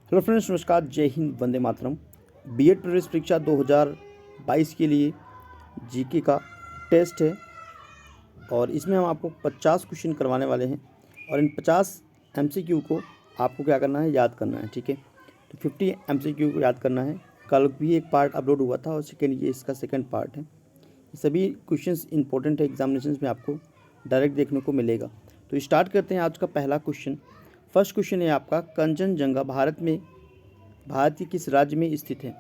Hello friends, नमस्कार, जय Hind, Vande Mataram. BEd प्रवेश परीक्षा 2022 के लिए जीके का टेस्ट है और इसमें हम आपको 50 क्वेश्चन करवाने वाले हैं और इन 50 एमसीक्यू को आपको क्या करना है, याद करना है। ठीक है, तो 50 एमसीक्यू को याद करना है। कल भी एक पार्ट अपलोड हुआ था और ये इसका सेकंड पार्ट है। सभी क्वेश्चंस इंपॉर्टेंट है, एग्जामिनेशन में आपको डायरेक्ट देखने को मिलेगा। तो स्टार्ट करते हैं आज का पहला क्वेश्चन। फर्स्ट क्वेश्चन है आपका, कंचनजंगा भारत के किस राज्य में स्थित है?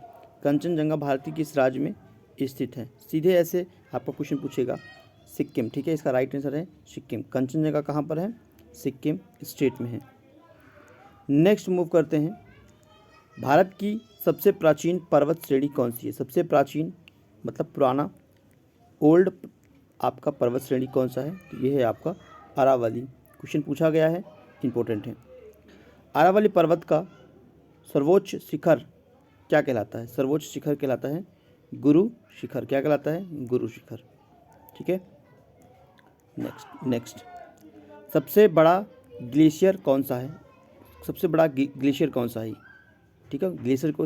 कंचनजंगा भारत के किस राज्य में स्थित है? सीधे ऐसे आपका क्वेश्चन पूछेगा। सिक्किम, ठीक है, इसका राइट आंसर है सिक्किम। कंचनजंगा कहाँ पर है? सिक्किम स्टेट में है। नेक्स्ट मूव करते हैं, भारत की सबसे प्राचीन पर्वत श्रेणी कौन सी है? सबसे प्राचीन मतलब पुराना, ओल्ड आपका पर्वत श्रेणी कौन सा है? तो ये है आपका अरावली। क्वेश्चन पूछा गया है, इंपॉर्टेंट है। अरावली पर्वत का सर्वोच्च शिखर क्या कहलाता है? सर्वोच्च शिखर कहलाता है गुरु शिखर। क्या कहलाता है? गुरु शिखर। ठीक है, नेक्स्ट सबसे बड़ा ग्लेशियर कौन सा है? सबसे बड़ा ग्लेशियर कौन सा है? ठीक है, ग्लेशियर को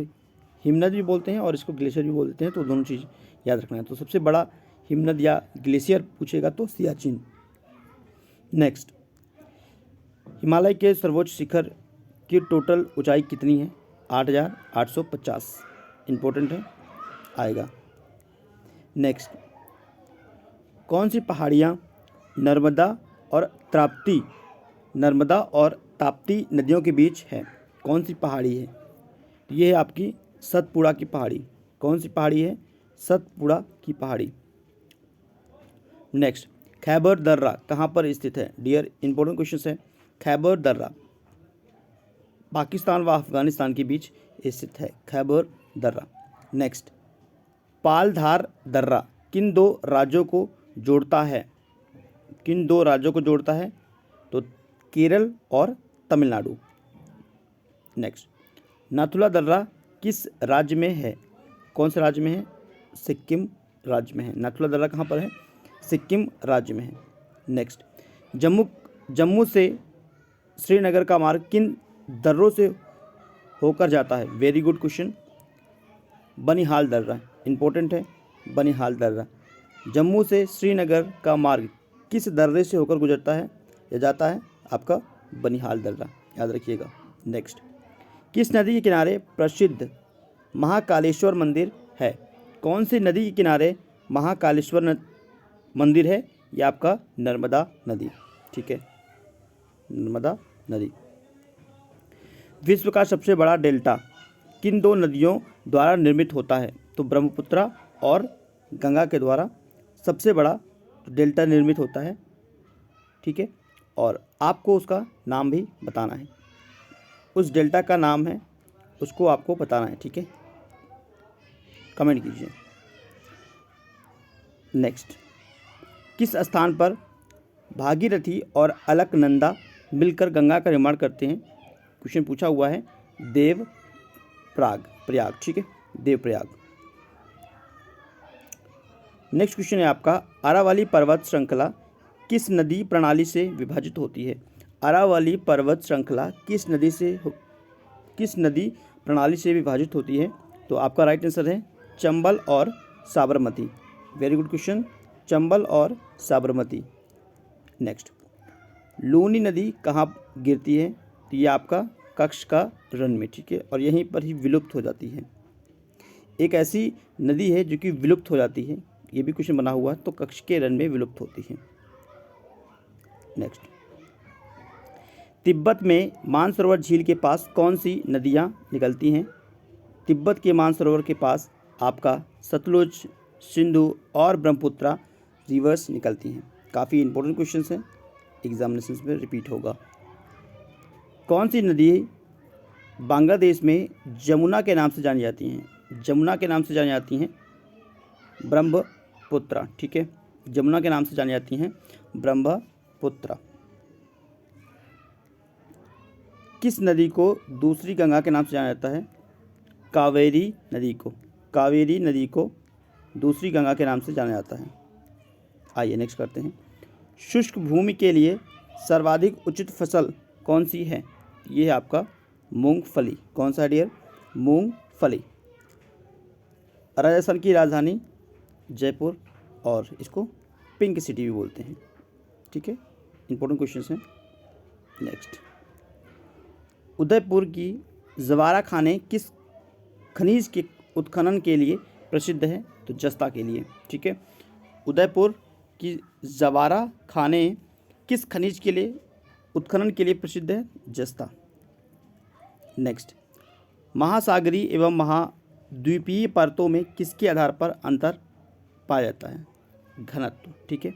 हिमनद भी बोलते हैं और इसको ग्लेशियर भी बोलते हैं, तो दोनों चीज़ याद रखना है। तो सबसे बड़ा हिमनद या ग्लेशियर पूछेगा तो सियाचिन। नेक्स्ट, हिमालय के सर्वोच्च शिखर की टोटल ऊंचाई कितनी है? 8,850। इंपॉर्टेंट है, आएगा। नेक्स्ट, कौन सी पहाड़ियाँ नर्मदा और ताप्ती नदियों के बीच है? कौन सी पहाड़ी है? ये है आपकी सतपुड़ा की पहाड़ी। कौन सी पहाड़ी है? सतपुड़ा की पहाड़ी। नेक्स्ट, खैबर दर्रा कहाँ पर स्थित है? डियर, इंपॉर्टेंट क्वेश्चन है। खैबर दर्रा पाकिस्तान व अफगानिस्तान के बीच स्थित है, खैबर दर्रा। नेक्स्ट, पालधार दर्रा किन दो राज्यों को जोड़ता है? किन दो राज्यों को जोड़ता है? तो केरल और तमिलनाडु। नेक्स्ट, नाथुला दर्रा किस राज्य में है? कौन से राज्य में है? सिक्किम राज्य में है। नाथुला दर्रा कहाँ पर है? सिक्किम राज्य में है। नेक्स्ट, जम्मू से श्रीनगर का मार्ग किन दर्रों से होकर जाता है? वेरी गुड क्वेश्चन, बनिहाल दर्रा। इंपॉर्टेंट है, बनिहाल दर्रा। जम्मू से श्रीनगर का मार्ग किस दर्रे से होकर गुजरता है या जाता है? आपका बनिहाल दर्रा, याद रखिएगा। नेक्स्ट, किस नदी के किनारे प्रसिद्ध महाकालेश्वर मंदिर है? कौन सी नदी के किनारे महाकालेश्वर मंदिर है? यह आपका नर्मदा नदी। ठीक है, नर्मदा नदी। विश्व का सबसे बड़ा डेल्टा किन दो नदियों द्वारा निर्मित होता है? तो ब्रह्मपुत्र और गंगा के द्वारा सबसे बड़ा डेल्टा निर्मित होता है। ठीक है, और आपको उसका नाम भी बताना है। उस डेल्टा का नाम है, उसको आपको बताना है। ठीक है, कमेंट कीजिए। नेक्स्ट, किस स्थान पर भागीरथी और अलकनंदा मिलकर गंगा का निर्माण करते हैं? क्वेश्चन पूछा हुआ है, प्रयाग। ठीक है, देवप्रयाग। नेक्स्ट क्वेश्चन है आपका, अरावली पर्वत श्रृंखला किस नदी प्रणाली से विभाजित होती है? अरावली पर्वत श्रृंखला किस नदी प्रणाली से विभाजित होती है? तो आपका राइट आंसर है चंबल और Sabarmati. Very good question, Chambal और साबरमती। नेक्स्ट, लूनी नदी कहाँ गिरती है? तो ये आपका कच्छ का रण में। ठीक है, और यहीं पर ही विलुप्त हो जाती है। एक ऐसी नदी है जो कि विलुप्त हो जाती है, ये भी क्वेश्चन बना हुआ है, तो कच्छ के रण में विलुप्त होती है। नेक्स्ट, तिब्बत में मानसरोवर झील के पास कौन सी नदियाँ निकलती हैं? तिब्बत के मानसरोवर के पास आपका सतलुज, सिंधु और ब्रह्मपुत्र रिवर्स निकलती हैं। काफ़ी इंपॉर्टेंट क्वेश्चन हैं, एग्जामिनेशन में रिपीट होगा। कौन सी नदी बांग्लादेश में जमुना के नाम से जानी जाती हैं? जमुना के नाम से जानी जाती हैं ब्रह्मपुत्र। ठीक है, जमुना के नाम से जानी जाती हैं ब्रह्मपुत्र। किस नदी को दूसरी गंगा के नाम से जाना जाता है? कावेरी नदी को दूसरी गंगा के नाम से जाना जाता है। आइए नेक्स्ट करते हैं, शुष्क भूमि के लिए सर्वाधिक उचित फसल कौन सी है? ये है आपका मूंगफली। कौन सा डियर? मूंगफली। राजस्थान की राजधानी जयपुर, और इसको पिंक सिटी भी बोलते हैं। ठीक है, इंपॉर्टेंट क्वेश्चन हैं। नेक्स्ट, उदयपुर की जवारा खाने किस खनिज के उत्खनन के लिए प्रसिद्ध है? तो जस्ता के लिए। ठीक है, उदयपुर की जवारा खाने किस खनिज के लिए उत्खनन के लिए प्रसिद्ध है? जस्ता। नेक्स्ट, महासागरीय एवं महाद्वीपीय परतों में किसके आधार पर अंतर पाया जाता है? घनत्व। ठीक है,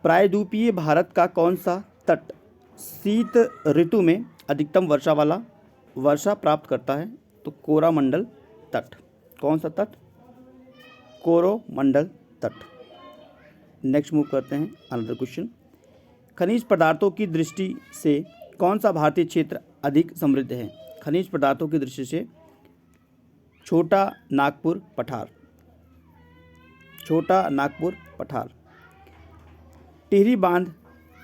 प्रायद्वीपीय भारत का कौन सा तट शीत ऋतु में अधिकतम वर्षा प्राप्त करता है? तो कोरोमंडल तट। कौन सा तट? कोरोमंडल तट। नेक्स्ट मूव करते हैं अनदर क्वेश्चन। खनिज पदार्थों की दृष्टि से कौन सा भारतीय क्षेत्र अधिक समृद्ध है? खनिज पदार्थों की दृष्टि से छोटा नागपुर पठार। छोटा नागपुर पठार। टिहरी बांध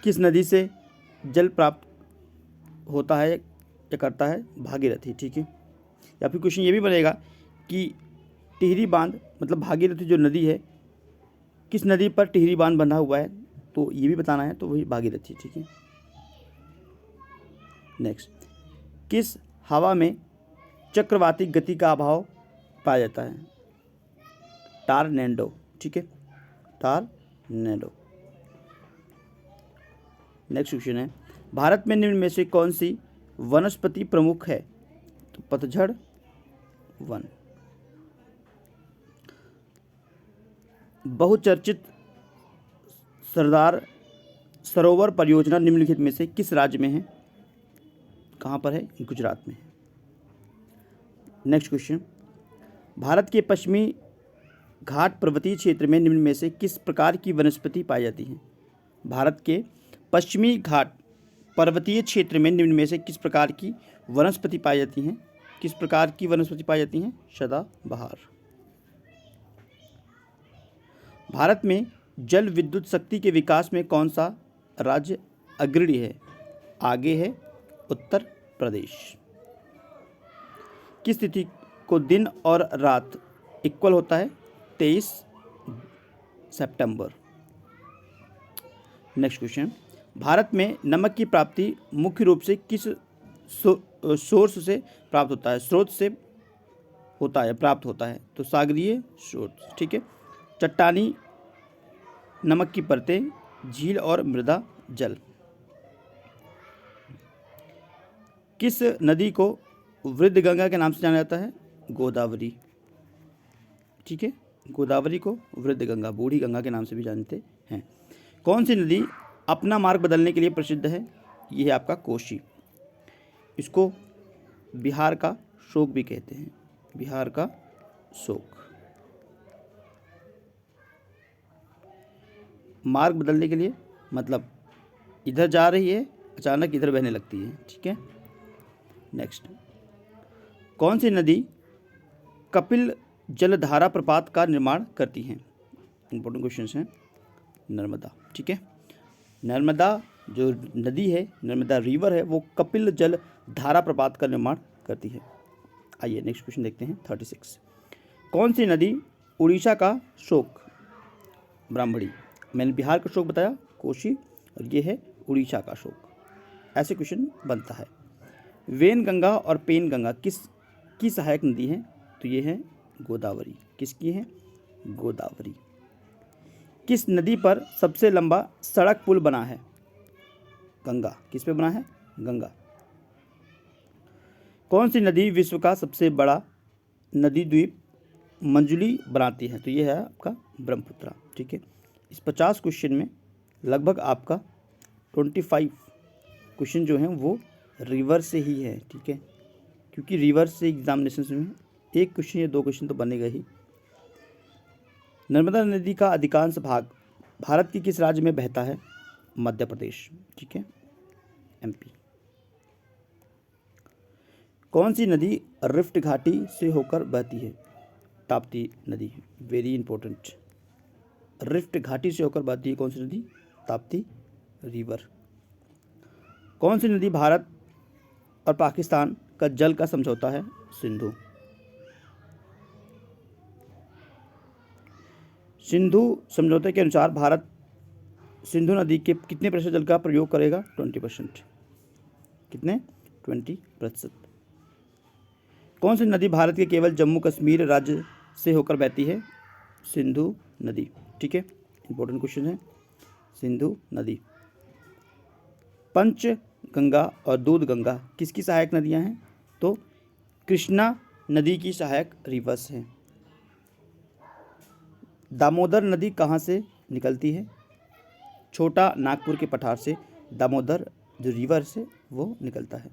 किस नदी से जल प्राप्त होता है या करता है? भागीरथी। ठीक है, या फिर क्वेश्चन ये भी बनेगा कि टिहरी बांध मतलब भागीरथी जो नदी है, किस नदी पर टिहरी बांध बंधा हुआ है? तो ये भी बताना है, तो वही भागीरथी। ठीक है, नेक्स्ट, किस हवा में चक्रवाती गति का अभाव पाया जाता है? टॉर्नेडो। ठीक है, टॉर्नेडो। नेक्स्ट क्वेश्चन है, भारत में निम्न में से कौन सी वनस्पति प्रमुख है? तो पतझड़ वन। बहुचर्चित सरदार सरोवर परियोजना निम्नलिखित में से किस राज्य में है? कहाँ पर है? गुजरात में है। नेक्स्ट क्वेश्चन, भारत के पश्चिमी घाट पर्वतीय क्षेत्र में निम्न में से किस प्रकार की वनस्पति पाई जाती है? भारत के पश्चिमी घाट पर्वतीय क्षेत्र में निम्न में से किस प्रकार की वनस्पति पाई जाती हैं? किस प्रकार की वनस्पति पाई जाती हैं? सदाबहार। भारत में जल विद्युत शक्ति के विकास में कौन सा राज्य अग्रणी है? आगे है उत्तर प्रदेश। किस तिथि को दिन और रात इक्वल होता है? 23 सितंबर। नेक्स्ट क्वेश्चन, भारत में नमक की प्राप्ति मुख्य रूप से किस सोर्स से प्राप्त होता है? स्रोत से प्राप्त होता है। तो सागरीय स्रोत। ठीक है, चट्टानी नमक की परतें, झील और मृदा जल। किस नदी को वृद्ध गंगा के नाम से जाना जाता है? गोदावरी। ठीक है, गोदावरी को वृद्ध गंगा, बूढ़ी गंगा के नाम से भी जानते हैं। कौन सी नदी अपना मार्ग बदलने के लिए प्रसिद्ध है? यह है आपका कोसी। इसको बिहार का शोक भी कहते हैं, बिहार का शोक। मार्ग बदलने के लिए मतलब इधर जा रही है, अचानक इधर बहने लगती है। ठीक है, नेक्स्ट, कौन सी नदी कपिल जलधारा प्रपात का निर्माण करती हैं? इंपॉर्टेंट क्वेश्चन हैं। नर्मदा। ठीक है, नर्मदा जो नदी है, नर्मदा रिवर है, वो कपिल जल धारा प्रपात का निर्माण करती है। आइए नेक्स्ट क्वेश्चन देखते हैं 36। कौन सी नदी उड़ीसा का शोक? ब्राह्मणी। मैंने बिहार का शोक बताया कोसी, और ये है उड़ीसा का शोक। ऐसे क्वेश्चन बनता है। वेन गंगा और पेन गंगा किसकी सहायक नदी है? तो ये है गोदावरी। किसकी है? गोदावरी। किस नदी पर सबसे लंबा सड़क पुल बना है? गंगा। किस पे बना है? गंगा। कौन सी नदी विश्व का सबसे बड़ा नदी द्वीप मंजुली बनाती है? तो ये है आपका ब्रह्मपुत्रा। ठीक है, इस 50 क्वेश्चन में लगभग आपका 25 क्वेश्चन जो हैं वो रिवर से ही है। ठीक है, क्योंकि रिवर से एग्जामिनेशन में एक क्वेश्चन या 2 क्वेश्चन तो बनेगा ही। नर्मदा नदी का अधिकांश भाग भारत के किस राज्य में बहता है? मध्य प्रदेश। ठीक है, एमपी। कौन सी नदी रिफ्ट घाटी से होकर बहती है? ताप्ती नदी। Very important. रिफ्ट घाटी से होकर बहती है कौन सी नदी? ताप्ती रिवर। कौन सी नदी भारत और पाकिस्तान का जल का समझौता है? सिंधु। सिंधु समझौते के अनुसार भारत सिंधु नदी के कितने प्रतिशत जल का प्रयोग करेगा? 20%। कितने? 20%। कौन सी नदी भारत के केवल जम्मू कश्मीर राज्य से होकर बहती है? सिंधु नदी। ठीक है, इंपॉर्टेंट क्वेश्चन है। सिंधु नदी। पंच गंगा और दूध गंगा किसकी सहायक नदियां हैं? तो कृष्णा नदी की सहायक रिवर्स हैं। दामोदर नदी कहाँ से निकलती है? छोटा नागपुर के पठार से दामोदर जो रिवर से वो निकलता है।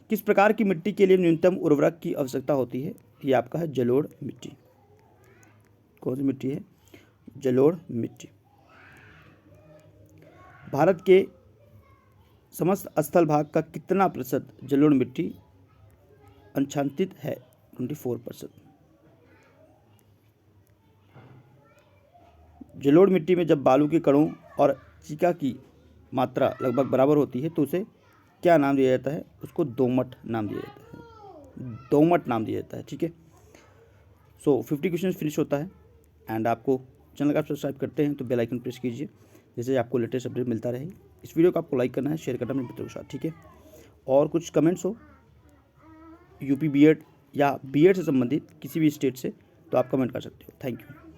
किस प्रकार की मिट्टी के लिए न्यूनतम उर्वरक की आवश्यकता होती है? ये आपका है जलोढ़ मिट्टी। कौन सी मिट्टी है? जलोढ़ मिट्टी। भारत के समस्त स्थल भाग का कितना प्रतिशत जलोढ़ मिट्टी आच्छादित है? 24%। जलोढ़ मिट्टी में जब बालू के कणों और चिका की मात्रा लगभग बराबर होती है तो उसे क्या नाम दिया जाता है? उसको दोमट नाम दिया जाता है। दोमट नाम दिया जाता है। ठीक है, सो 50 क्वेश्चन फिनिश होता है। एंड आपको चैनल का सब्सक्राइब करते हैं तो बेल आइकन प्रेस कीजिए, जैसे आपको लेटेस्ट अपडेट मिलता रहे। इस वीडियो को आपको लाइक करना है, शेयर करना अपने मित्रों के साथ। ठीक है, और कुछ कमेंट्स हो यूपी बीएड या बीएड से संबंधित किसी भी स्टेट से तो आप कमेंट कर सकते हो। Thank you.